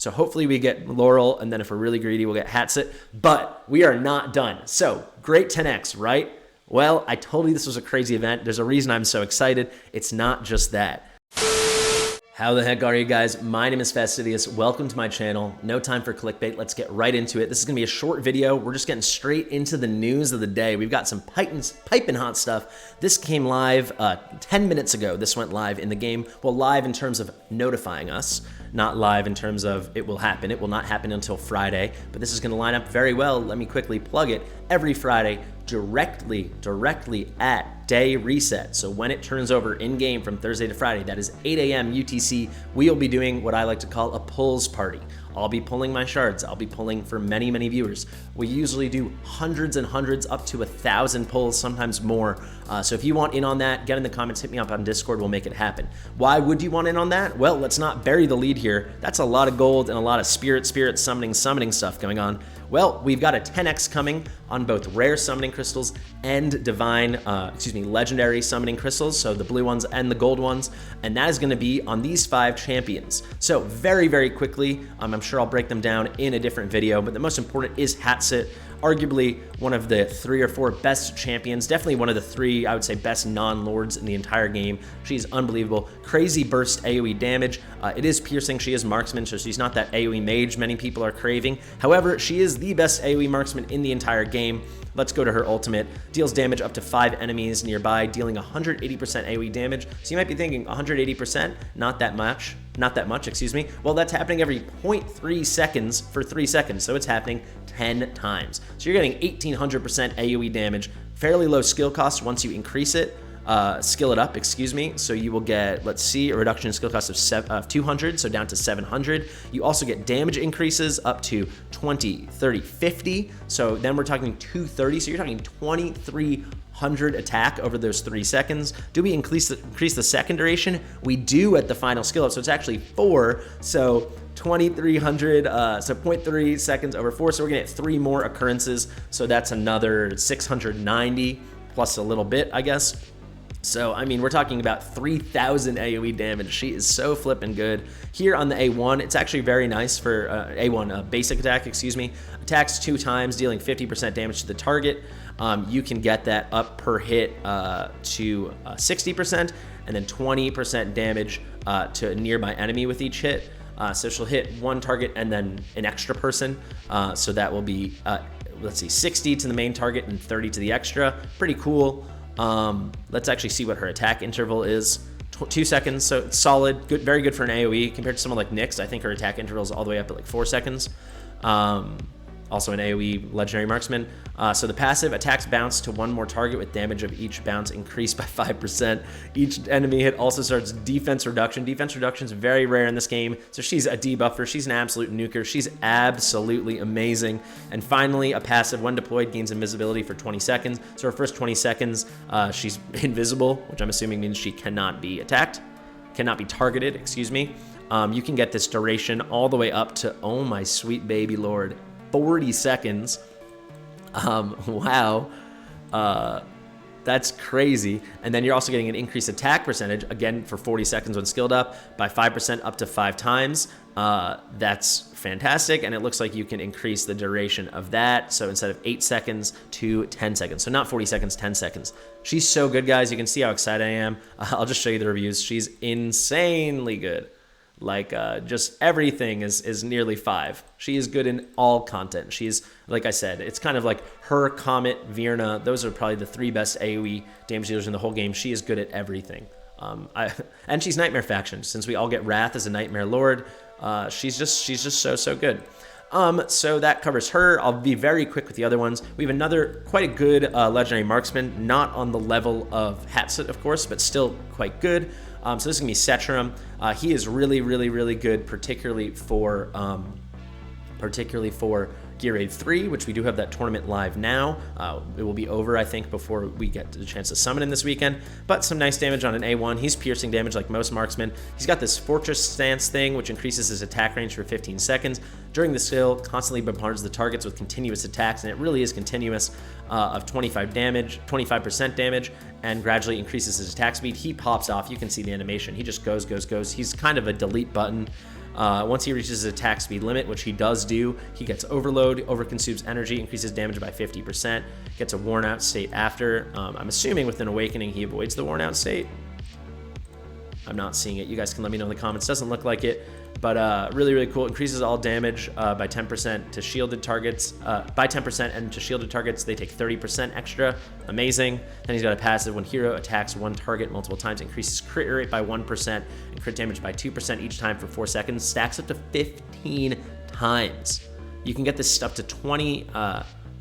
So hopefully we get Laurel, and then if we're really greedy, we'll get Hatset. But we are not done. So great 10x, right? Well, I told you this was a crazy event. There's a reason I'm so excited. It's not just that. How the heck are you guys? My name is Fastidious. Welcome to my channel. No time for clickbait. Let's get right into it. This is gonna be a short video. We're just getting straight into the news of the day. We've got some piping hot stuff. This came live 10 minutes ago. This went live in the game. Well, live in terms of notifying us, not live in terms of it will happen. It will not happen until Friday, but this is gonna line up very well. Let me quickly plug it. Every Friday, directly at day reset. So when it turns over in game from Thursday to Friday, that is 8 a.m. UTC, we'll be doing what I like to call a pulls party. I'll be pulling my shards. I'll be pulling for many, many viewers. We usually do hundreds and hundreds, up to 1,000 pulls, sometimes more. So if you want in on that, get in the comments, hit me up on Discord, we'll make it happen. Why would you want in on that? Well, let's not bury the lead here. That's a lot of gold and a lot of spirit summoning stuff going on. Well, we've got a 10x coming on both rare summoning crystals and legendary summoning crystals, so the blue ones and the gold ones, and that is gonna be on these 5 champions. So very, very quickly, I'm sure I'll break them down in a different video, but the most important is Hatset, arguably one of the 3 or 4 best champions, definitely one of the 3, I would say, best non-lords in the entire game. She's unbelievable. Crazy burst AoE damage. It is piercing, she is marksman, so she's not that AoE mage many people are craving. However, she is the best AoE marksman in the entire game. Let's go to her ultimate. Deals damage up to 5 enemies nearby, dealing 180% AoE damage. So you might be thinking, 180%? Not that much, excuse me. Well, that's happening every 0.3 seconds for 3 seconds, so it's happening 10 times. So you're getting 1800% AoE damage, fairly low skill cost once you increase it. Skill it up, excuse me. So you will get, let's see, a reduction in skill cost of 200, so down to 700. You also get damage increases up to 20, 30, 50. So then we're talking 230, so you're talking 2300 attack over those 3 seconds. Do we increase the second duration? We do at the final skill up, so it's actually 4. So 2300, so 0.3 seconds over 4. So we're gonna get 3 more occurrences. So that's another 690 plus a little bit, I guess. So, I mean, we're talking about 3,000 AoE damage. She is so flippin' good. Here on the A1, it's actually very nice for A1 basic attack, excuse me. Attacks 2 times, dealing 50% damage to the target. You can get that up per hit to 60%, and then 20% damage to a nearby enemy with each hit. So she'll hit 1 target and then an extra person. So that will be, let's see, 60 to the main target and 30 to the extra. Pretty cool. Let's actually see what her attack interval is. 2 seconds, so it's solid, good, very good for an AoE compared to someone like Nyx. I think her attack interval is all the way up at like 4 seconds. Also an AoE legendary marksman. So the passive, attacks bounce to 1 more target with damage of each bounce increased by 5%. Each enemy hit also starts defense reduction. Defense reduction is very rare in this game, so she's a debuffer. She's an absolute nuker. She's absolutely amazing. And finally, a passive, when deployed, gains invisibility for 20 seconds. So her first 20 seconds, she's invisible, which I'm assuming means she cannot be attacked, cannot be targeted, excuse me. You can get this duration all the way up to, oh my sweet baby lord, 40 seconds. Wow. That's crazy. And then you're also getting an increased attack percentage, again, for 40 seconds when skilled up, by 5% up to 5 times. That's fantastic. And it looks like you can increase the duration of that. So instead of 8 seconds to 10 seconds. So not 40 seconds, 10 seconds. She's so good, guys. You can see how excited I am. I'll just show you the reviews. She's insanely good. Like, just everything is nearly 5. She is good in all content. She's, like I said, it's kind of like her, Comet, Virna. Those are probably the 3 best AoE damage dealers in the whole game. She is good at everything. And she's Nightmare faction. Since we all get Wrath as a Nightmare Lord, she's just so good. So that covers her. I'll be very quick with the other ones. We have another quite a good legendary marksman, not on the level of HATSSUT, of course, but still quite good. So this is gonna be Setram. He is really good, particularly for Gear Raid 3, which we do have that tournament live now. It will be over, I think, before we get the chance to summon him this weekend. But some nice damage on an A1. He's piercing damage like most marksmen. He's got this Fortress Stance thing, which increases his attack range for 15 seconds. During the skill, constantly bombards the targets with continuous attacks, and it really is continuous, of 25% damage, and gradually increases his attack speed. He pops off. You can see the animation. He just goes. He's kind of a delete button. Once he reaches his attack speed limit, which he does do, he gets overload, overconsumes energy, increases damage by 50%, gets a worn out state after. I'm assuming with an awakening he avoids the worn out state. I'm not seeing it. You guys can let me know in the comments. Doesn't look like it, but really, really cool. Increases all damage by 10% to shielded targets, by 10%, and to shielded targets, they take 30% extra. Amazing. Then he's got a passive. When hero attacks one target multiple times, increases crit rate by 1% and crit damage by 2% each time for 4 seconds. Stacks up to 15 times. You can get this up to 20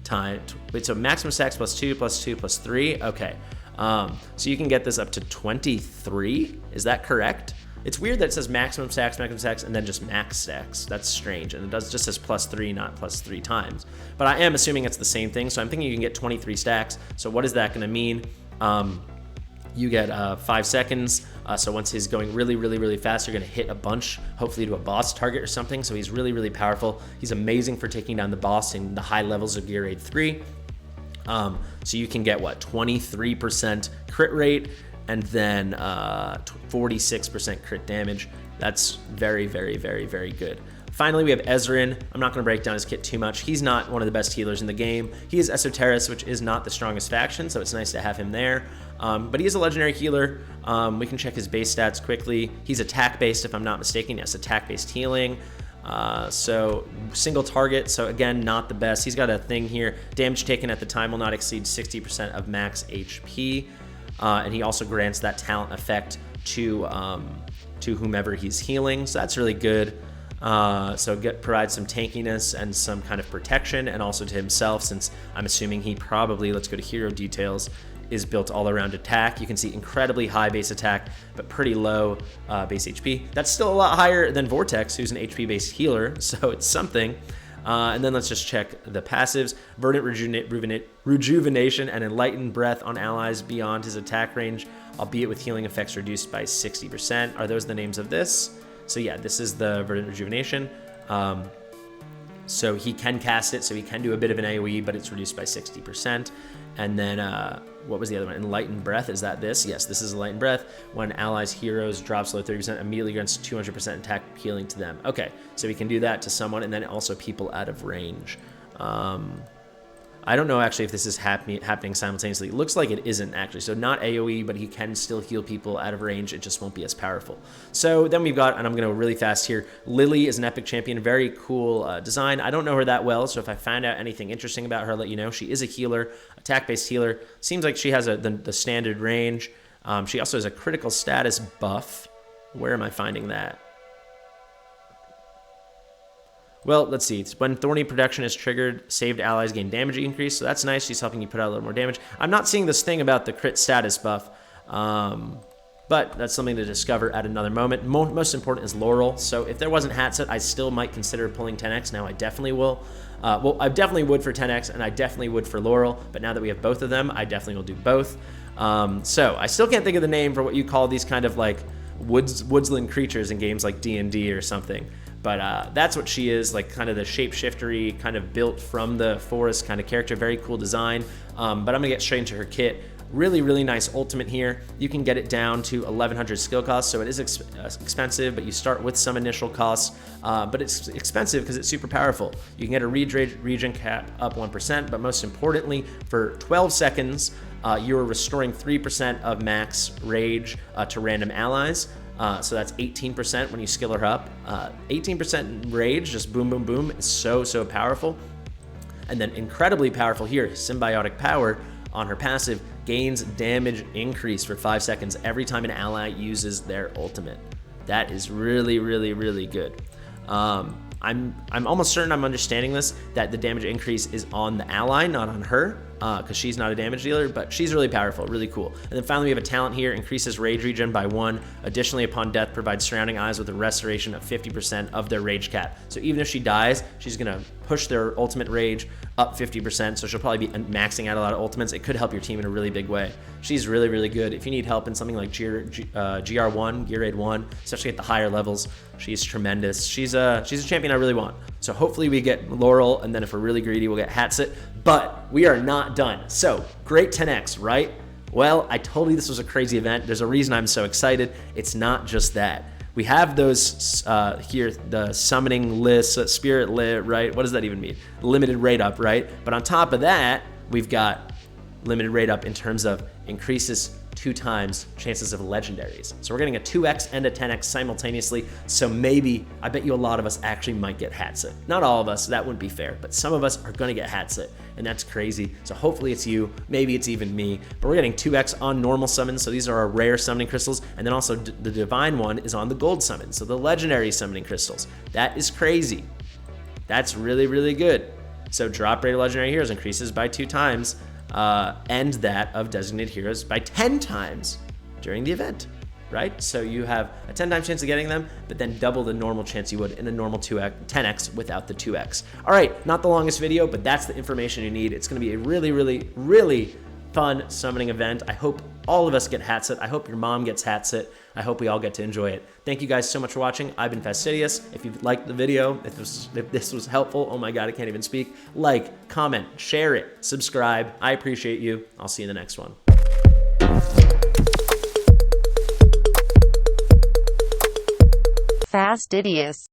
times. Wait, so maximum stacks plus 2, plus 2, plus 3. Okay. So you can get this up to 23. Is that correct? It's weird that it says maximum stacks, and then just max stacks. That's strange. And it just says plus 3, not plus 3 times. But I am assuming it's the same thing. So I'm thinking you can get 23 stacks. So what is that going to mean? You get 5 seconds. So once he's going really, really, really fast, you're going to hit a bunch, hopefully to a boss target or something. So he's really, really powerful. He's amazing for taking down the boss in the high levels of Gear Raid 3. So you can get, 23% crit rate and then 46% crit damage. That's very, very, very, very good. Finally, we have Ezrin. I'm not going to break down his kit too much. He's not one of the best healers in the game. He is Esoterus, which is not the strongest faction, so it's nice to have him there. But he is a legendary healer. We can check his base stats quickly. He's attack-based, if I'm not mistaken. Yes, attack-based healing. So single target, so again, not the best. He's got a thing here. Damage taken at the time will not exceed 60% of max HP. And he also grants that talent effect to whomever he's healing. So that's really good. Provides some tankiness and some kind of protection, and also to himself, since I'm assuming he probably, let's go to hero details, is built all around attack. You can see incredibly high base attack, but pretty low base HP. That's still a lot higher than Vortex, who's an HP-based healer, so it's something. And then let's just check the passives. Verdant Rejuvenation and Enlightened Breath on allies beyond his attack range, albeit with healing effects reduced by 60%. Are those the names of this? So yeah, this is the Verdant Rejuvenation. So he can cast it, so he can do a bit of an AoE, but it's reduced by 60%. And then, what was the other one? Enlightened Breath, is that this? Yes, this is Enlightened Breath. When allies' heroes drop slow 30%, immediately grants 200% attack healing to them. Okay, so we can do that to someone, and then also people out of range. I don't know actually if this is happening simultaneously. It looks like it isn't actually. So not AoE, but he can still heal people out of range. It just won't be as powerful. So then we've got, and I'm going to go really fast here, Lily is an epic champion. Very cool design. I don't know her that well, so if I find out anything interesting about her, I'll let you know. She is a healer, attack-based healer. Seems like she has the standard range. She also has a critical status buff. Where am I finding that? Well, let's see. It's when Thorny Production is triggered, saved allies gain damage increase, so that's nice. She's helping you put out a little more damage. I'm not seeing this thing about the crit status buff, but that's something to discover at another moment. Most important is Laurel, so if there wasn't HATSSUT, I still might consider pulling 10x. Now I definitely will. Well, I definitely would for 10x, and I definitely would for Laurel, but now that we have both of them, I definitely will do both. So I still can't think of the name for what you call these kind of like woodsland creatures in games like D&D or something. But that's what she is, like kind of the shapeshiftery, kind of built from the forest kind of character. Very cool design. But I'm going to get straight into her kit. Really, really nice ultimate here. You can get it down to 1100 skill costs, so it is expensive, but you start with some initial costs. But it's expensive because it's super powerful. You can get a regen cap up 1%, but most importantly, for 12 seconds, you're restoring 3% of max rage to random allies. So that's 18% when you skill her up. 18% rage, just boom, boom, boom. It's so, so powerful. And then incredibly powerful here, symbiotic power on her passive gains damage increase for 5 seconds every time an ally uses their ultimate. That is really, really, really good. I'm almost certain I'm understanding this, that the damage increase is on the ally, not on her, because she's not a damage dealer, but she's really powerful, really cool. And then finally we have a talent here, increases rage regen by 1. Additionally, upon death, provides surrounding eyes with a restoration of 50% of their rage cap. So even if she dies, she's gonna push their ultimate rage up 50%, so she'll probably be maxing out a lot of ultimates. It could help your team in a really big way. She's really, really good. If you need help in something like GR1, Gear Raid 1, especially at the higher levels, she's tremendous. She's a champion I really want. So hopefully we get Laurel, and then if we're really greedy, we'll get HATSSUT. But we are not done. So great 10x, right? Well, I told you this was a crazy event. There's a reason I'm so excited. It's not just that. We have those here, the summoning list, spirit lit, right? What does that even mean? Limited rate up, right? But on top of that, we've got limited rate up in terms of increases 2 times chances of legendaries. So we're getting a 2x and a 10x simultaneously. So maybe, I bet you a lot of us actually might get Hatset. Not all of us, that wouldn't be fair, but some of us are gonna get Hatset, and that's crazy. So hopefully it's you, maybe it's even me, but we're getting 2x on normal summons. So these are our rare summoning crystals. And then also the divine one is on the gold summon. So the legendary summoning crystals. That is crazy. That's really, really good. So drop rate of legendary heroes increases by 2 times. And that of designated heroes by 10 times during the event, right? So you have a 10 times chance of getting them, but then double the normal chance you would in a normal 10x without the 2x. All right, not the longest video, but that's the information you need. It's gonna be a really, really, really fun summoning event. I hope all of us get Hatset. I hope your mom gets Hatset. I hope we all get to enjoy it. Thank you guys so much for watching. I've been Fastidious. If you liked the video, if this was helpful, oh my God, I can't even speak. Like, comment, share it, subscribe. I appreciate you. I'll see you in the next one. Fastidious.